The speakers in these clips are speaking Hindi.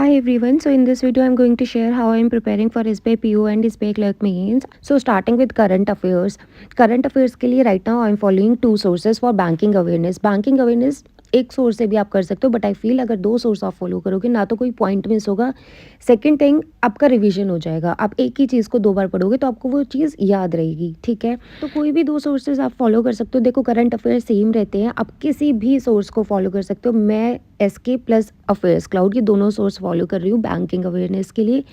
Hi everyone. So in this video I'm going to share how I'm preparing for SBI PO and SBI Clerk Mains. So starting with current affairs. Current affairs के लिए right now I'm following two sources for banking awareness. Banking awareness एक सोर्स से भी आप कर सकते हो, बट आई फील अगर दो सोर्स आप फॉलो करोगे ना तो कोई पॉइंट मिस होगा। सेकंड थिंग, आपका रिवीजन हो जाएगा। आप एक ही चीज़ को दो बार पढ़ोगे तो आपको वो चीज़ याद रहेगी। ठीक है, तो कोई भी दो सोर्सेज आप फॉलो कर सकते हो। देखो करंट अफेयर्स सेम रहते हैं, आप किसी भी सोर्स को फॉलो कर सकते हो। मैं SK प्लस अफेयर्स क्लाउड, ये दोनों सोर्स फॉलो कर रही हूँ बैंकिंग अवेयरनेस के लिए।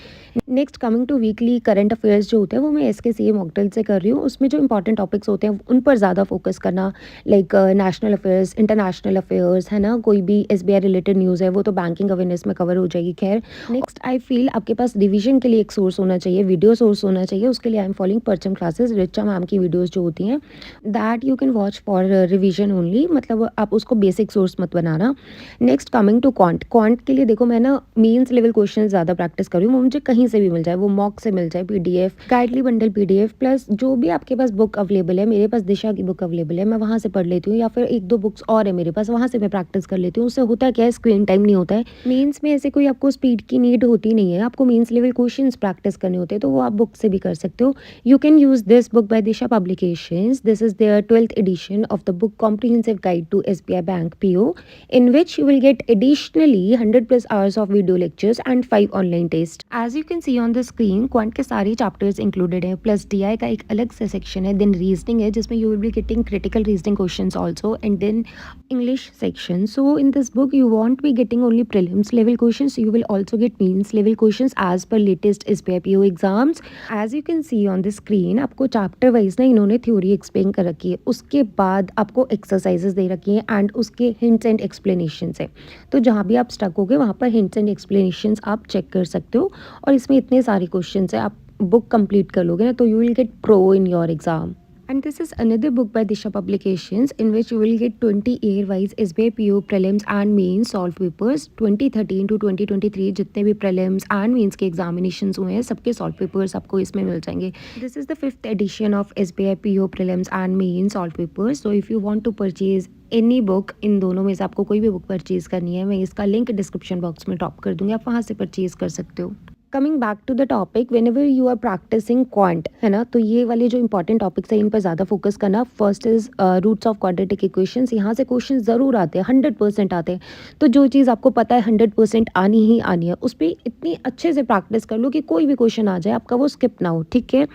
Next coming to weekly current affairs जो होते हैं वो मैं SK CA मॉकड्रिल से कर रही हूँ। उसमें जो इंपॉर्टेंट टॉपिक्स होते हैं उन पर ज़्यादा फोकस करना, like national affairs, international affairs, है ना। कोई भी SBI रिलेटेड न्यूज़ है वो तो बैंकिंग अवेयरनेस में कवर हो जाएगी। खैर, नेक्स्ट आई फील आपके पास रिवीजन के लिए एक सोर्स होना चाहिए, वीडियो सोर्स होना चाहिए। उसके लिए आई एम फॉलोइंग परचम क्लासेस, रिचा मैम की वीडियोज़ जो होती हैं that you can watch for revision only. मतलब आप उसको बेसिक सोर्स मत बनाना। नेक्स्ट कमिंग टू क्वांट के लिए देखो मैं ना मेंस लेवल क्वेश्चन ज़्यादा प्रैक्टिस कर रही हूँ। वो मुझे कहीं से भी मिल जाए, वो मॉक से मिल जाए, PDF गाइडली बंडल PDF प्लस जो भी आपके पास बुक अवेलेबल है। मेरे पास दिशा की बुक अवेलेबल है, मैं वहाँ से पढ़ लेती हूँ, या फिर एक दो बुक्स और है मेरे पास, वहाँ से मैं प्रैक्टिस कर लेती हूँ। उससे होता क्या है, स्क्रीन टाइम नहीं होता है। मेंस में ऐसे कोई आपको स्पीड की नीड होती नहीं है, आपको मेंस लेवल क्वेश्चन प्रैक्टिस करने होते हैं, तो वो आप बुक से भी कर सकते हो। You can use this book by Disha publications. This is their 12th edition of the book Comprehensive Guide to SBI Bank PO, in which you will get additionally 100 plus hours of video lectures and 5 online tests. As you can see on the screen, quant के सारे चैप्टर्स इंक्लूडेड है, प्लस DI का एक अलग से सेक्शन है, देन रीजनिंग है जिसमें you will be getting critical reasoning questions also, and then English section. So in this book you won't be getting only prelims level questions, you will also get means level questions as per latest SBI PO exams. As you can see on the screen, आपको चैप्टर वाइज ना इन्होंने थ्योरी एक्सप्लेन कर रखी है, उसके बाद आपको एक्सरसाइजेस दे रखी हैं एंड उसके हिंट्स एंड एक्सप्लेनेशंस है। तो जहाँ भी आप स्टक हो गए वहाँ पर हिंट्स एंड एक्सप्लेनेशंस आप चेक कर सकते हो। और इसमें इतने सारे क्वेश्चन है, आप बुक कंप्लीट कर लोगे ना तो you will get pro in your exam. And this is another book by Disha Publications, in which you will get 20 year-wise SBI PO prelims and mains solved papers 2013 to 2023। जितने भी prelims and mains के examinations हुए हैं सबके solved papers आपको इसमें मिल जाएंगे। This is the 5th edition of SBI PO prelims and mains solved papers। So if you want to purchase any book, इन दोनों में से आपको कोई भी बुक परचेज करनी है, मैं इसका लिंक डिस्क्रिप्शन बॉक्स में ड्रॉप कर दूंगी, आप वहाँ से परचेज कर सकते हो। Coming back to the topic, whenever you are practising quant, है ना, तो ये वाले जो इंपॉर्टेंट टॉपिक्स है इन पर ज़्यादा फोकस करना। First is roots of quadratic equations. यहाँ से क्वेश्चन ज़रूर आते हैं, 100% आते हैं। तो जो चीज़ आपको पता है 100% आनी ही आनी है, उस पर इतनी अच्छे से प्रैक्टिस कर लो कि कोई भी क्वेश्चन आ जाए आपका वो स्किप ना हो। ठीक है।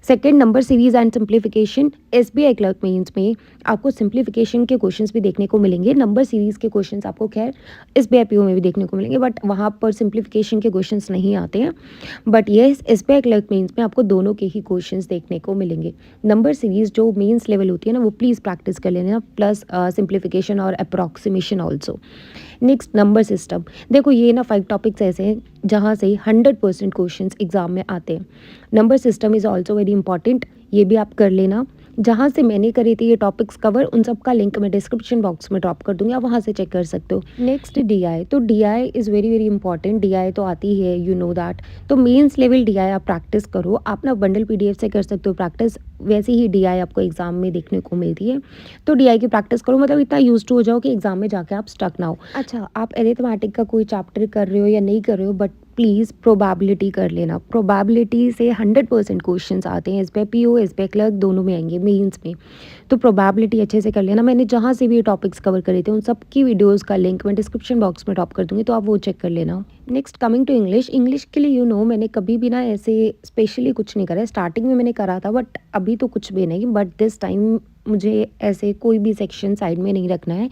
Second, number series and simplification. SBI clerk mains में आपको सिंप्लीफिकेशन के क्वेश्चंस भी देखने को मिलेंगे, नंबर सीरीज के क्वेश्चंस आपको खैर SBI PO में भी देखने को मिलेंगे, बट वहाँ पर सिंप्लीफिकेशन के क्वेश्चंस नहीं आते हैं। बट ये SBI क्लर्क मेंस में आपको दोनों के ही क्वेश्चंस देखने को मिलेंगे। नंबर सीरीज जो मेंस लेवल होती है ना वो प्लीज़ प्रैक्टिस कर लेना, प्लस सिंप्लीफिकेशन और approximation also. Next, number system. देखो ये ना 5 टॉपिक्स ऐसे हैं जहाँ से 100% क्वेश्चंस एग्जाम में आते हैं। Number system is also very important, ये भी आप कर लेना। जहाँ से मैंने करी थी ये टॉपिक्स कवर, उन सब का लिंक मैं डिस्क्रिप्शन बॉक्स में ड्रॉप कर दूंगी, आप वहाँ से चेक कर सकते हो। Next, DI। तो DI is very very important, DI तो आती ही है, यू नो दैट। तो मेंस लेवल DI आप प्रैक्टिस करो, आप ना बंडल PDF से कर सकते हो प्रैक्टिस, वैसे ही DI आपको एग्जाम में देखने को मिलती है। तो DI की प्रैक्टिस करो, मतलब इतना यूज टू हो जाओ कि एग्जाम में जाके आप स्टक ना हो। अच्छा, आप अरिथमेटिक का कोई चैप्टर कर रहे हो या नहीं कर रहे हो, बट प्लीज़ प्रोबेबिलिटी कर लेना। प्रोबेबिलिटी से 100% क्वेश्चंस आते हैं, SBI PO SBI क्लर्क दोनों में आएंगे मेंस में। तो प्रोबेबिलिटी अच्छे से कर लेना। मैंने जहाँ से भी ये टॉपिक्स कवर करे थे उन सब की वीडियोस का लिंक मैं डिस्क्रिप्शन बॉक्स में ड्रॉप कर दूंगी, तो आप वो चेक कर लेना। Next, coming to English. English के लिए मैंने कभी भी ना ऐसे स्पेशली कुछ नहीं करा है। स्टार्टिंग में मैंने करा था बट अभी तो कुछ भी नहीं, बट दिस टाइम मुझे ऐसे कोई भी सेक्शन साइड में नहीं रखना है।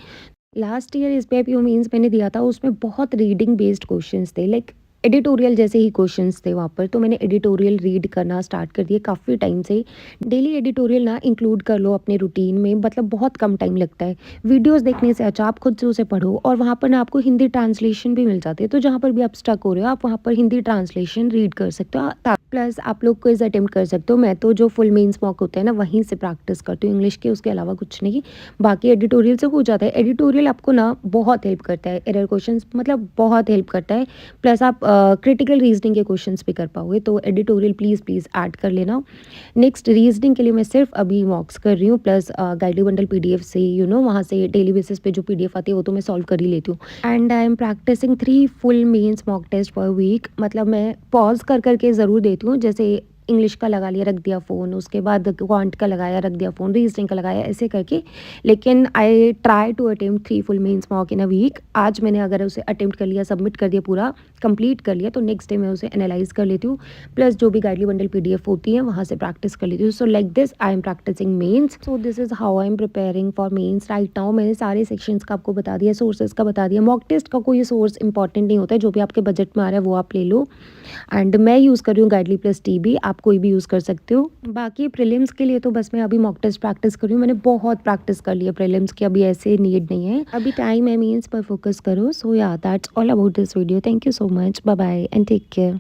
Last year SBI PO mains मैंने दिया था, उसमें बहुत रीडिंग बेस्ड क्वेश्चंस थे, लाइक एडिटोरियल जैसे ही क्वेश्चंस थे वहाँ पर। तो मैंने एडिटोरियल रीड करना स्टार्ट कर दिया काफ़ी टाइम से। डेली एडिटोरियल ना इंक्लूड कर लो अपने रूटीन में, मतलब बहुत कम टाइम लगता है वीडियोस देखने से। अच्छा, आप खुद से उसे पढ़ो और वहाँ पर ना आपको हिंदी ट्रांसलेशन भी मिल जाती है, तो जहाँ पर भी आप स्टक हो रहे हो आप वहाँ पर हिंदी ट्रांसलेशन रीड कर सकते हो। प्लस आप लोग क्विज अटेम्प्ट कर सकते हो। मैं तो जो फुल मेंस मॉक होता है ना वहीं से प्रैक्टिस करती हूँ इंग्लिश के, उसके अलावा कुछ नहीं। बाकी एडिटोरियल से हो जाता है। एडिटोरियल आपको ना बहुत हेल्प करता है, एरर क्वेश्चंस मतलब बहुत हेल्प करता है। प्लस आप क्रिटिकल रीजनिंग के क्वेश्चंस भी कर पाओगे। तो एडिटोरियल प्लीज़ प्लीज़ ऐड कर लेना। नेक्स्ट रीजनिंग के लिए मैं सिर्फ अभी मॉक्स कर रही हूँ, प्लस गाइडली बंडल पीडीएफ से वहाँ से डेली बेसिस पे जो पीडीएफ आती है वो तो मैं सॉल्व कर ही लेती हूँ। And I am practising 3 full mains mock test per week. मतलब मैं पॉज़ कर के ज़रूर देती हूँ, जैसे इंग्लिश का लगा लिया, रख दिया फ़ोन, उसके बाद क्वांट का लगाया, रख दिया फ़ोन, रीजनिंग का लगाया, ऐसे करके। लेकिन I try to attempt 3 full mains mock in a week. आज मैंने अगर उसे अटेम्प्ट कर लिया, सबमिट कर दिया, पूरा कंप्लीट कर लिया, तो नेक्स्ट डे मैं उसे एनालाइज़ कर लेती हूँ। प्लस जो भी गाइडली बंडल पीडीएफ होती है वहाँ से प्रैक्टिस कर लेती हूँ। So like this I am practising mains. So this is how I am preparing for mains right now. मैंने सारे सेक्शंस का आपको बता दिया, सोर्सेज का बता दिया। मॉक टेस्ट का कोई सोर्स इंपॉर्टेंट नहीं होता है, जो भी आपके बजट में आ रहा है वो आप ले लो। एंड मैं यूज़ कर रही हूँ गाइडली प्लस टीबी, आप कोई भी यूज़ कर सकते हो। बाकी प्रीलिम्स के लिए तो बस मैं अभी मॉक टेस्ट प्रैक्टिस कर रही हूँ। मैंने बहुत प्रैक्टिस कर लिया प्रीलिम्स की, अभी ऐसे नीड नहीं है, अभी टाइम है, मीन्स पर फोकस करो। सो या that's all about this video. Thank you so much, bye bye and take care.